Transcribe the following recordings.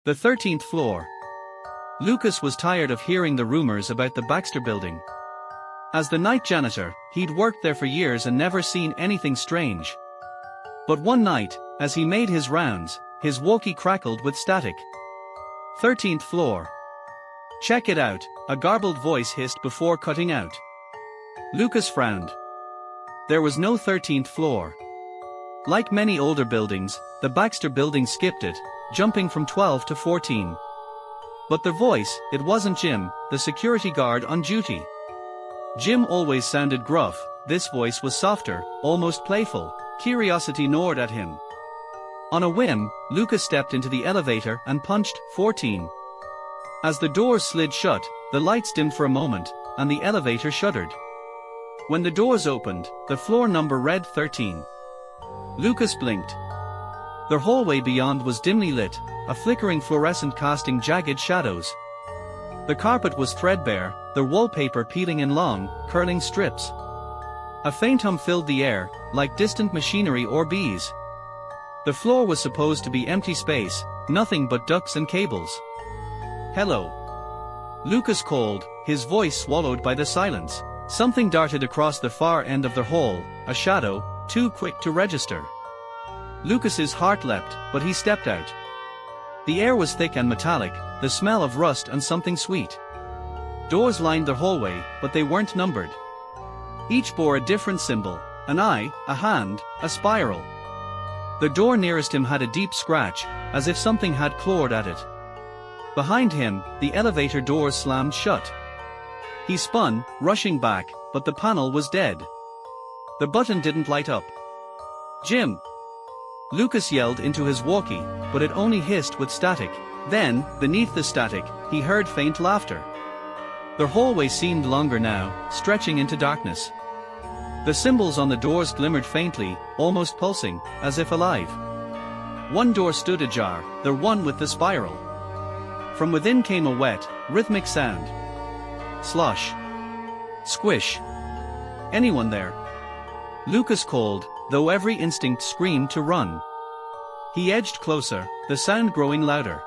The 13th floor. Lucas was tired of hearing the rumors about the Baxter Building. As the night janitor, he'd worked there for years and never seen anything strange. But one night, as he made his rounds, his walkie crackled with static. 13th floor. Check it out, a garbled voice hissed before cutting out. Lucas frowned. There was no 13th floor. Like many older buildings, the Baxter Building skipped it, jumping from 12 to 14. But the voice, it wasn't Jim, the security guard on duty. Jim always sounded gruff. This voice was softer, almost playful. Curiosity gnawed at him. On a whim, Lucas stepped into the elevator and punched 14. As the doors slid shut, the lights dimmed for a moment, and the elevator shuddered. When the doors opened, the floor number read 13. Lucas blinked. The hallway beyond was dimly lit, a flickering fluorescent casting jagged shadows. The carpet was threadbare, the wallpaper peeling in long, curling strips. A faint hum filled the air, like distant machinery or bees. The floor was supposed to be empty space, nothing but ducts and cables. "Hello," Lucas called, his voice swallowed by the silence. Something darted across the far end of the hall, a shadow, too quick to register. Lucas's heart leapt, but he stepped out. The air was thick and metallic, the smell of rust and something sweet. Doors lined the hallway, but they weren't numbered. Each bore a different symbol, an eye, a hand, a spiral. The door nearest him had a deep scratch, as if something had clawed at it. Behind him, the elevator doors slammed shut. He spun, rushing back, but the panel was dead. The button didn't light up. "Jim!" Lucas yelled into his walkie, but it only hissed with static. Then, beneath the static, he heard faint laughter. The hallway seemed longer now, stretching into darkness. The symbols on the doors glimmered faintly, almost pulsing, as if alive. One door stood ajar, the one with the spiral. From within came a wet, rhythmic sound. Slosh. Squish. "Anyone there?" Lucas called, though every instinct screamed to run. He edged closer, the sound growing louder.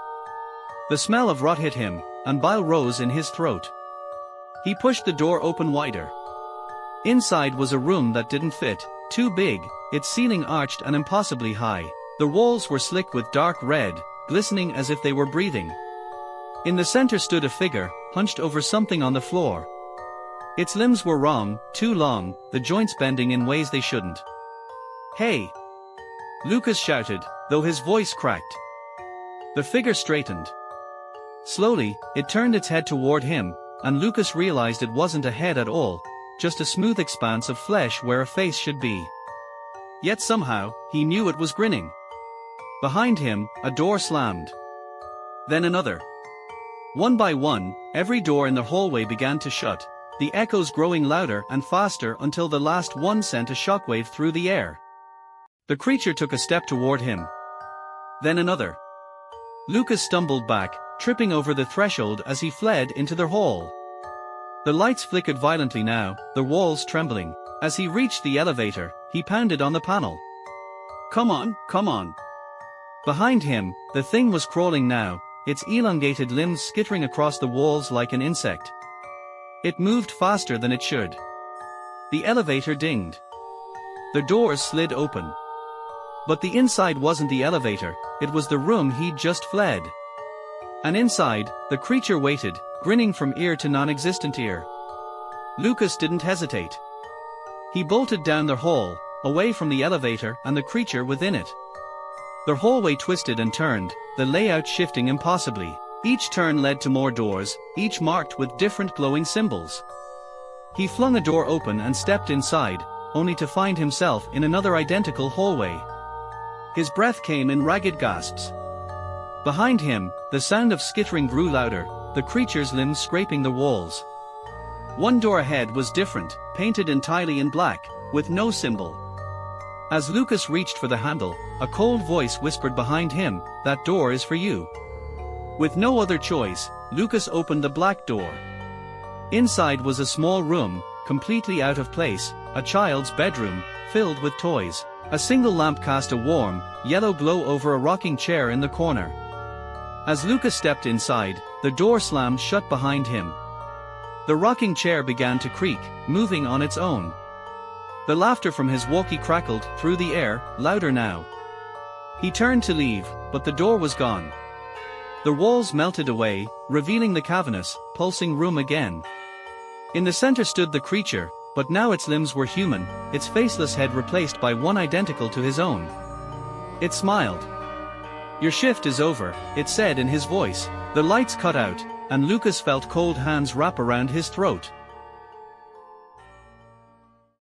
The smell of rot hit him, and bile rose in his throat. He pushed the door open wider. Inside was a room that didn't fit, too big, its ceiling arched and impossibly high. The walls were slick with dark red, glistening as if they were breathing. In the center stood a figure, hunched over something on the floor. Its limbs were wrong, too long, the joints bending in ways they shouldn't. "Hey!" Lucas shouted, though his voice cracked. The figure straightened. Slowly, it turned its head toward him, and Lucas realized it wasn't a head at all, just a smooth expanse of flesh where a face should be. Yet somehow, he knew it was grinning. Behind him, a door slammed. Then another. One by one, every door in the hallway began to shut, the echoes growing louder and faster until the last one sent a shockwave through the air. The creature took a step toward him. Then another. Lucas stumbled back, tripping over the threshold as he fled into the hall. The lights flickered violently now, the walls trembling. As he reached the elevator, he pounded on the panel. "Come on, come on." Behind him, the thing was crawling now, its elongated limbs skittering across the walls like an insect. It moved faster than it should. The elevator dinged. The doors slid open. But the inside wasn't the elevator, it was the room he'd just fled. And inside, the creature waited, grinning from ear to non-existent ear. Lucas didn't hesitate. He bolted down the hall, away from the elevator and the creature within it. The hallway twisted and turned, the layout shifting impossibly. Each turn led to more doors, each marked with different glowing symbols. He flung a door open and stepped inside, only to find himself in another identical hallway. His breath came in ragged gasps. Behind him, the sound of skittering grew louder, the creature's limbs scraping the walls. One door ahead was different, painted entirely in black, with no symbol. As Lucas reached for the handle, a cold voice whispered behind him, "That door is for you." With no other choice, Lucas opened the black door. Inside was a small room, completely out of place, a child's bedroom, filled with toys. A single lamp cast a warm, yellow glow over a rocking chair in the corner. As Lucas stepped inside, the door slammed shut behind him. The rocking chair began to creak, moving on its own. The laughter from his walkie crackled through the air, louder now. He turned to leave, but the door was gone. The walls melted away, revealing the cavernous, pulsing room again. In the center stood the creature, but now its limbs were human, its faceless head replaced by one identical to his own. It smiled. "Your shift is over," it said in his voice. The lights cut out, and Lucas felt cold hands wrap around his throat.